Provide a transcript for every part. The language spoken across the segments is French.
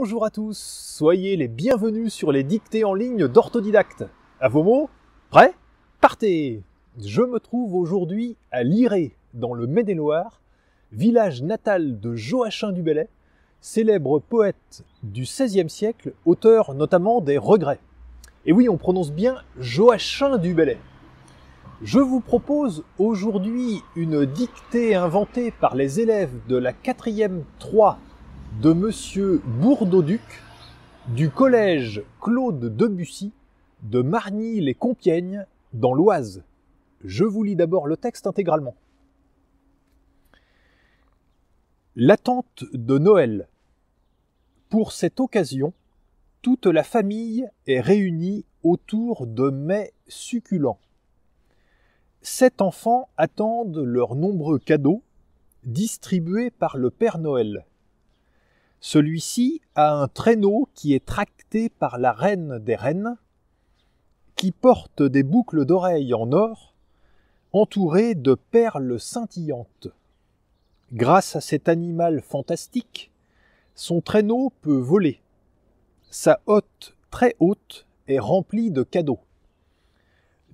Bonjour à tous, soyez les bienvenus sur les dictées en ligne d'Orthodidacte. À vos mots, prêts? Partez! Je me trouve aujourd'hui à Liré, dans le Maine-et-Loire, village natal de Joachim du Bellay, célèbre poète du XVIe siècle, auteur notamment des Regrets. Et oui, on prononce bien Joachim du Bellay. Je vous propose aujourd'hui une dictée inventée par les élèves de la 4e 3 de Monsieur Bourdeauduc du collège Claude Debussy de Margny-les-Compiègnes dans l'Oise. Je vous lis d'abord le texte intégralement. L'attente de Noël. Pour cette occasion, toute la famille est réunie autour de mets succulents. 7 enfants attendent leurs nombreux cadeaux distribués par le Père Noël. Celui-ci a un traîneau qui est tracté par la reine des reines, qui porte des boucles d'oreilles en or, entourées de perles scintillantes. Grâce à cet animal fantastique, son traîneau peut voler. Sa hotte très haute est remplie de cadeaux.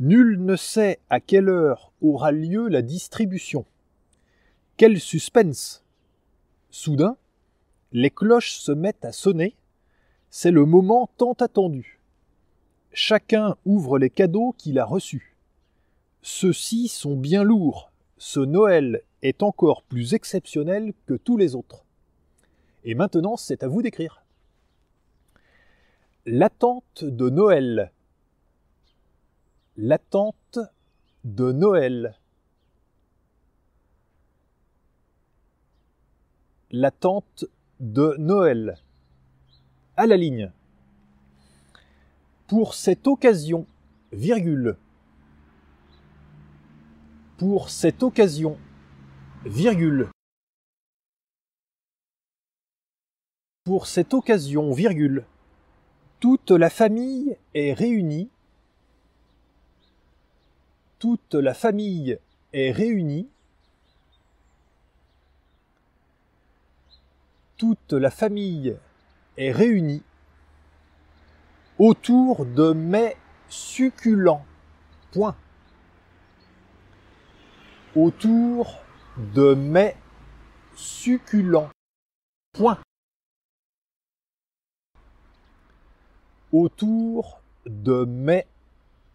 Nul ne sait à quelle heure aura lieu la distribution. Quel suspense! Soudain, les cloches se mettent à sonner. C'est le moment tant attendu. Chacun ouvre les cadeaux qu'il a reçus. Ceux-ci sont bien lourds. Ce Noël est encore plus exceptionnel que tous les autres. Et maintenant, c'est à vous d'écrire. L'attente de Noël. L'attente de Noël. L'attente de Noël. À la ligne. Pour cette occasion, virgule. Pour cette occasion, virgule. Pour cette occasion, virgule. Toute la famille est réunie. Toute la famille est réunie. Toute la famille est réunie autour de mets succulents. Point. Autour de mets succulents. Point. Autour de mets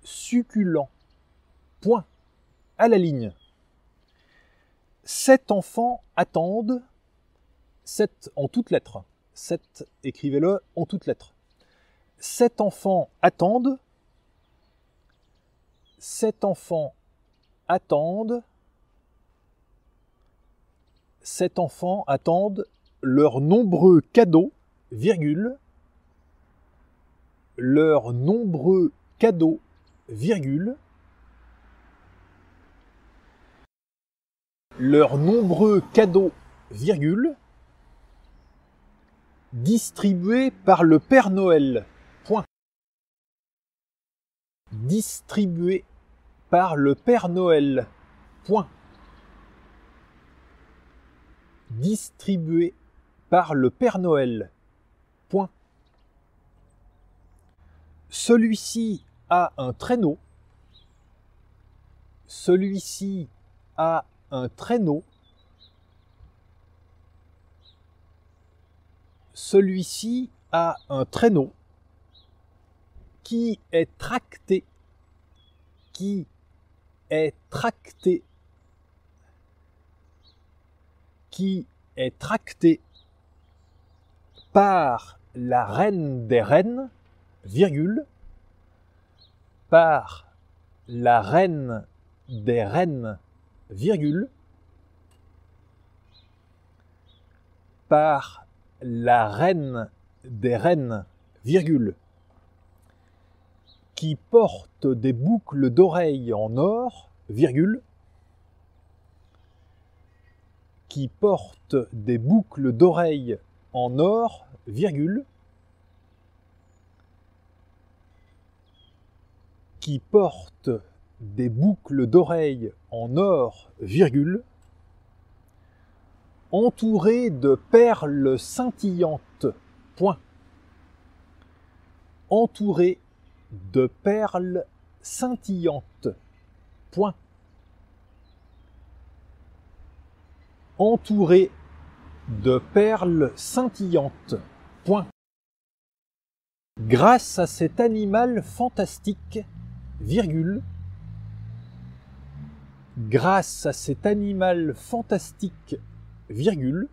succulents. Point. À la ligne. 7 enfants attendent. 7 en toutes lettres. 7, écrivez-le en toutes lettres. 7 enfants attendent. 7 enfants attendent. 7 enfants attendent leurs nombreux cadeaux, virgule. Leurs nombreux cadeaux, virgule. Leurs nombreux cadeaux, virgule. Distribués par le Père Noël. Point. Distribués par le Père Noël. Point. Distribués par le Père Noël. Point. Celui-ci a un traîneau. Celui-ci a un traîneau. Celui-ci a un traîneau qui est tracté, qui est tracté, qui est tracté par la reine des reines, virgule, par la reine des reines, virgule, par la reine des reines, virgule, qui porte des boucles d'oreilles en or, virgule, qui porte des boucles d'oreilles en or, virgule, qui porte des boucles d'oreilles en or, virgule, entouré de perles scintillantes. Point. Entouré de perles scintillantes. Point. Entouré de perles scintillantes. Point. Grâce à cet animal fantastique, virgule, grâce à cet animal fantastique, virgule,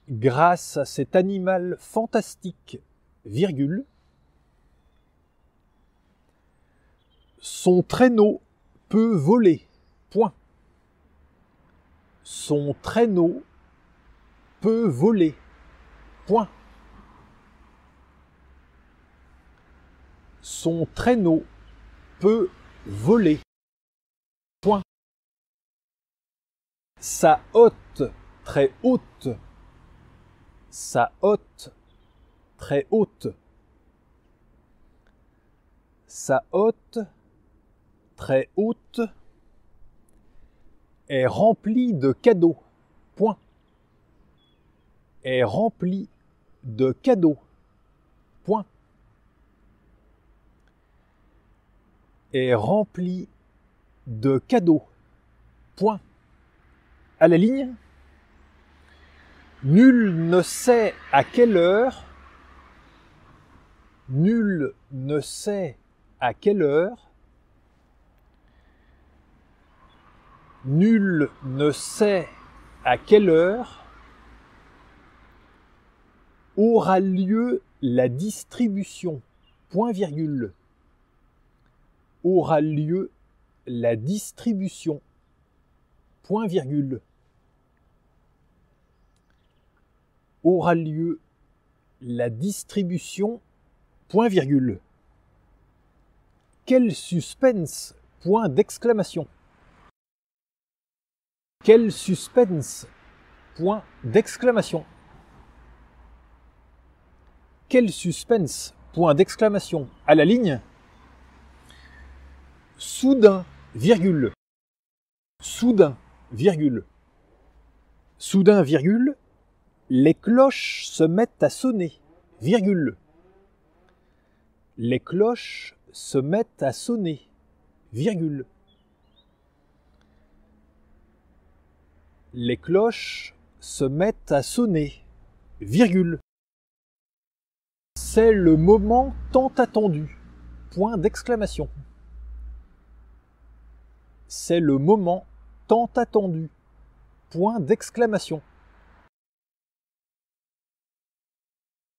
grâce à cet animal fantastique, virgule, son traîneau peut voler, point. Son traîneau peut voler, point. Son traîneau peut voler, point. Sa hotte très haute, sa hotte très haute, sa hotte très haute est remplie de cadeaux, point. Est remplie de cadeaux, point. Est remplie de cadeaux, point. À la ligne, nul ne sait à quelle heure, nul ne sait à quelle heure, nul ne sait à quelle heure aura lieu la distribution, point virgule, aura lieu la distribution, point virgule, aura lieu la distribution, point virgule. Quel suspense, point d'exclamation. Quel suspense, point d'exclamation. Quel suspense, point d'exclamation. À la ligne, soudain, virgule, soudain, virgule, soudain, virgule, les cloches se mettent à sonner, virgule. Les cloches se mettent à sonner, virgule. Les cloches se mettent à sonner, virgule. C'est le moment tant attendu, point d'exclamation. C'est le moment tant attendu, point d'exclamation.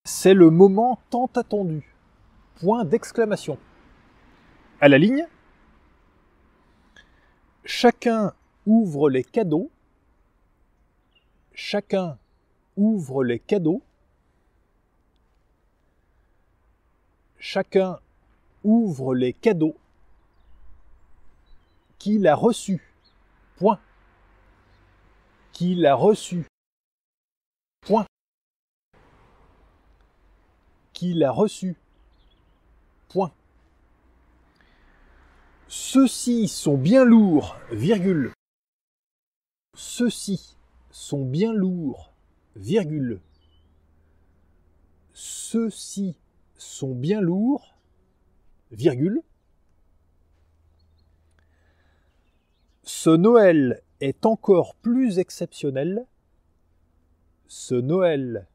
C'est le moment tant attendu, point d'exclamation. À la ligne, chacun ouvre les cadeaux, chacun ouvre les cadeaux, chacun ouvre les cadeaux qu'il a reçus, point. Qu'il a reçus, point. Qu'il a reçus, point. Ceux-ci sont bien lourds, virgule. Ceux-ci sont bien lourds, virgule. Ceux-ci sont bien lourds, virgule. Ce Noël est encore plus exceptionnel. Ce Noël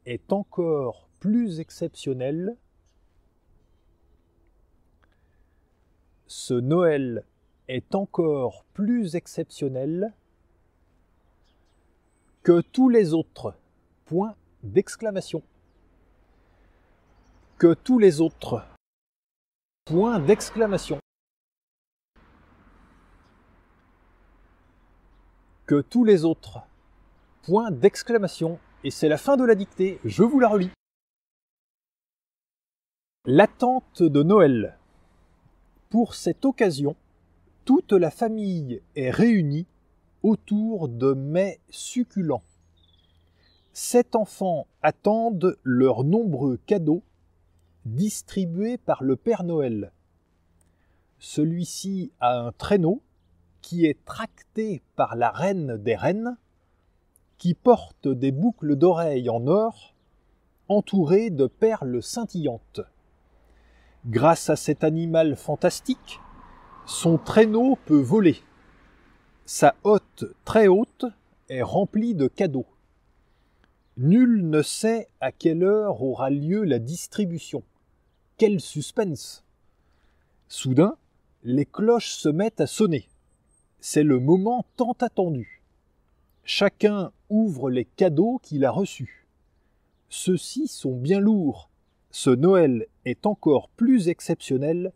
est encore plus exceptionnel. Ce Noël est encore plus exceptionnel que tous les autres, point d'exclamation. Que tous les autres, point d'exclamation. Que tous les autres, point d'exclamation. Et c'est la fin de la dictée, je vous la relis. L'attente de Noël. Pour cette occasion, toute la famille est réunie autour de mets succulents. 7 enfants attendent leurs nombreux cadeaux distribués par le Père Noël. Celui-ci a un traîneau qui est tracté par la reine des reines, qui porte des boucles d'oreilles en or entourées de perles scintillantes. Grâce à cet animal fantastique, son traîneau peut voler. Sa hotte très haute est remplie de cadeaux. Nul ne sait à quelle heure aura lieu la distribution. Quel suspense! Soudain, les cloches se mettent à sonner. C'est le moment tant attendu. Chacun ouvre les cadeaux qu'il a reçus. Ceux-ci sont bien lourds. Ce Noël est encore plus exceptionnel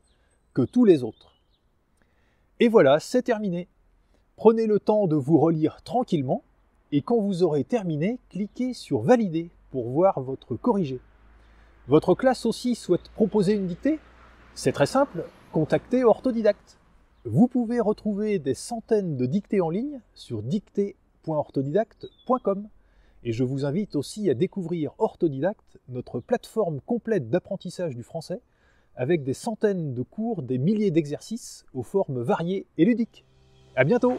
que tous les autres. Et voilà, c'est terminé. Prenez le temps de vous relire tranquillement et quand vous aurez terminé, cliquez sur Valider pour voir votre corrigé. Votre classe aussi souhaite proposer une dictée? C'est très simple, contactez Orthodidacte. Vous pouvez retrouver des centaines de dictées en ligne sur dictée.orthodidacte.com et je vous invite aussi à découvrir Orthodidacte, notre plateforme complète d'apprentissage du français avec des centaines de cours, des milliers d'exercices aux formes variées et ludiques. À bientôt!